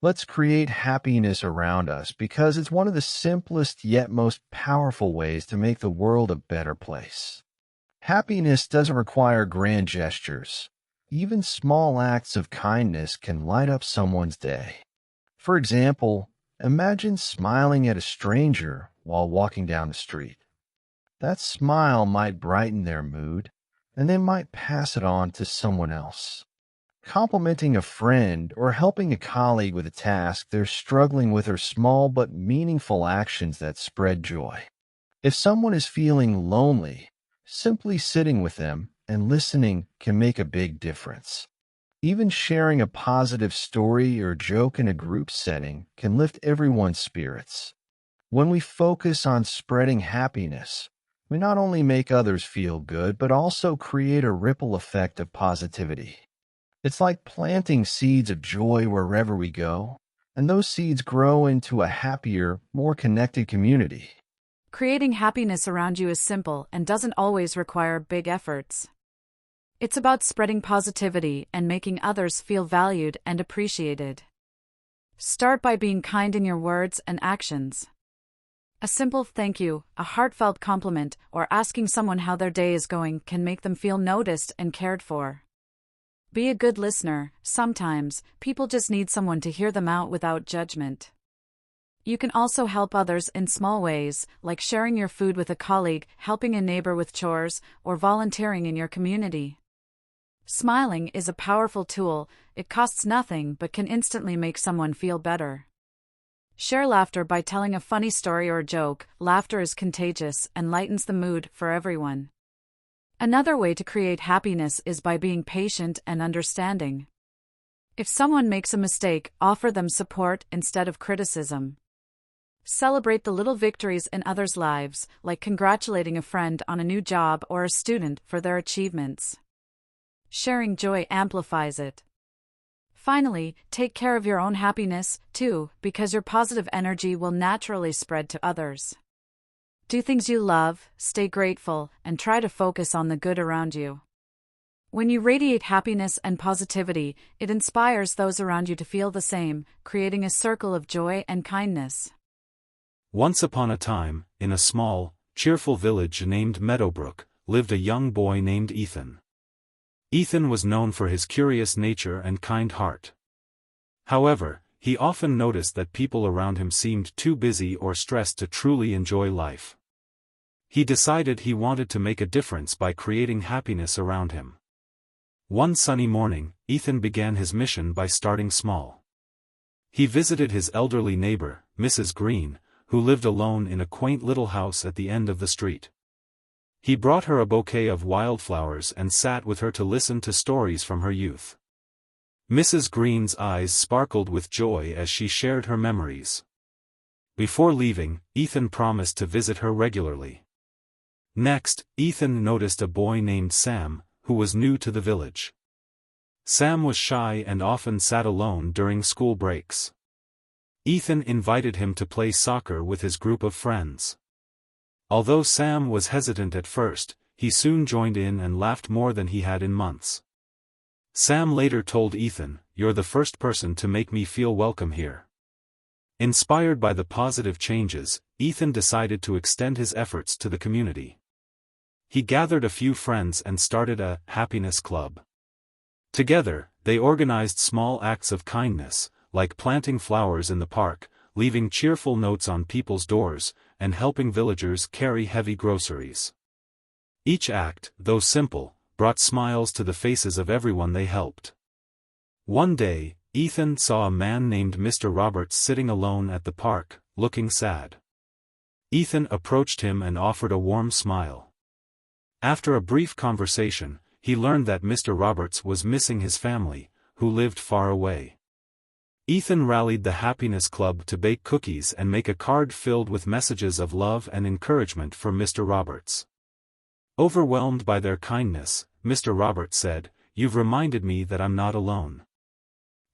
Let's create happiness around us because it's one of the simplest yet most powerful ways to make the world a better place. Happiness doesn't require grand gestures. Even small acts of kindness can light up someone's day. For example, imagine smiling at a stranger while walking down the street. That smile might brighten their mood, and they might pass it on to someone else. Complimenting a friend or helping a colleague with a task they're struggling with are small but meaningful actions that spread joy. If someone is feeling lonely, simply sitting with them and listening can make a big difference. Even sharing a positive story or joke in a group setting can lift everyone's spirits. When we focus on spreading happiness, we not only make others feel good, but also create a ripple effect of positivity. It's like planting seeds of joy wherever we go, and those seeds grow into a happier, more connected community. Creating happiness around you is simple and doesn't always require big efforts. It's about spreading positivity and making others feel valued and appreciated. Start by being kind in your words and actions. A simple thank you, a heartfelt compliment, or asking someone how their day is going can make them feel noticed and cared for. Be a good listener. Sometimes, people just need someone to hear them out without judgment. You can also help others in small ways, like sharing your food with a colleague, helping a neighbor with chores, or volunteering in your community. Smiling is a powerful tool. It costs nothing but can instantly make someone feel better. Share laughter by telling a funny story or joke. Laughter is contagious and lightens the mood for everyone. Another way to create happiness is by being patient and understanding. If someone makes a mistake, offer them support instead of criticism. Celebrate the little victories in others' lives, like congratulating a friend on a new job or a student for their achievements. Sharing joy amplifies it. Finally, take care of your own happiness, too, because your positive energy will naturally spread to others. Do things you love, stay grateful, and try to focus on the good around you. When you radiate happiness and positivity, it inspires those around you to feel the same, creating a circle of joy and kindness. Once upon a time, in a small, cheerful village named Meadowbrook, lived a young boy named Ethan. Ethan was known for his curious nature and kind heart. However, he often noticed that people around him seemed too busy or stressed to truly enjoy life. He decided he wanted to make a difference by creating happiness around him. One sunny morning, Ethan began his mission by starting small. He visited his elderly neighbor, Mrs. Green, who lived alone in a quaint little house at the end of the street. He brought her a bouquet of wildflowers and sat with her to listen to stories from her youth. Mrs. Green's eyes sparkled with joy as she shared her memories. Before leaving, Ethan promised to visit her regularly. Next, Ethan noticed a boy named Sam, who was new to the village. Sam was shy and often sat alone during school breaks. Ethan invited him to play soccer with his group of friends. Although Sam was hesitant at first, he soon joined in and laughed more than he had in months. Sam later told Ethan, "You're the first person to make me feel welcome here." Inspired by the positive changes, Ethan decided to extend his efforts to the community. He gathered a few friends and started a happiness club. Together, they organized small acts of kindness, like planting flowers in the park, leaving cheerful notes on people's doors, and helping villagers carry heavy groceries. Each act, though simple, brought smiles to the faces of everyone they helped. One day, Ethan saw a man named Mr. Roberts sitting alone at the park, looking sad. Ethan approached him and offered a warm smile. After a brief conversation, he learned that Mr. Roberts was missing his family, who lived far away. Ethan rallied the Happiness Club to bake cookies and make a card filled with messages of love and encouragement for Mr. Roberts. Overwhelmed by their kindness, Mr. Roberts said, "You've reminded me that I'm not alone."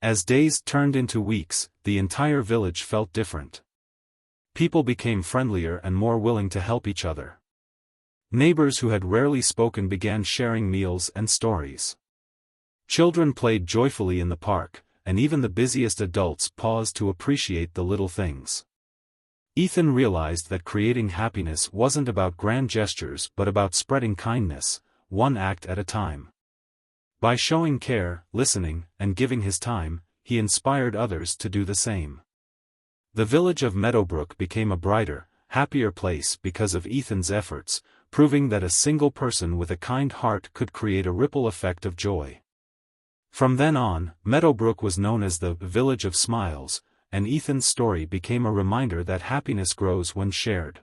As days turned into weeks, the entire village felt different. People became friendlier and more willing to help each other. Neighbors who had rarely spoken began sharing meals and stories. Children played joyfully in the park, and even the busiest adults paused to appreciate the little things. Ethan realized that creating happiness wasn't about grand gestures but about spreading kindness, one act at a time. By showing care, listening, and giving his time, he inspired others to do the same. The village of Meadowbrook became a brighter, happier place because of Ethan's efforts, proving that a single person with a kind heart could create a ripple effect of joy. From then on, Meadowbrook was known as the Village of Smiles, and Ethan's story became a reminder that happiness grows when shared.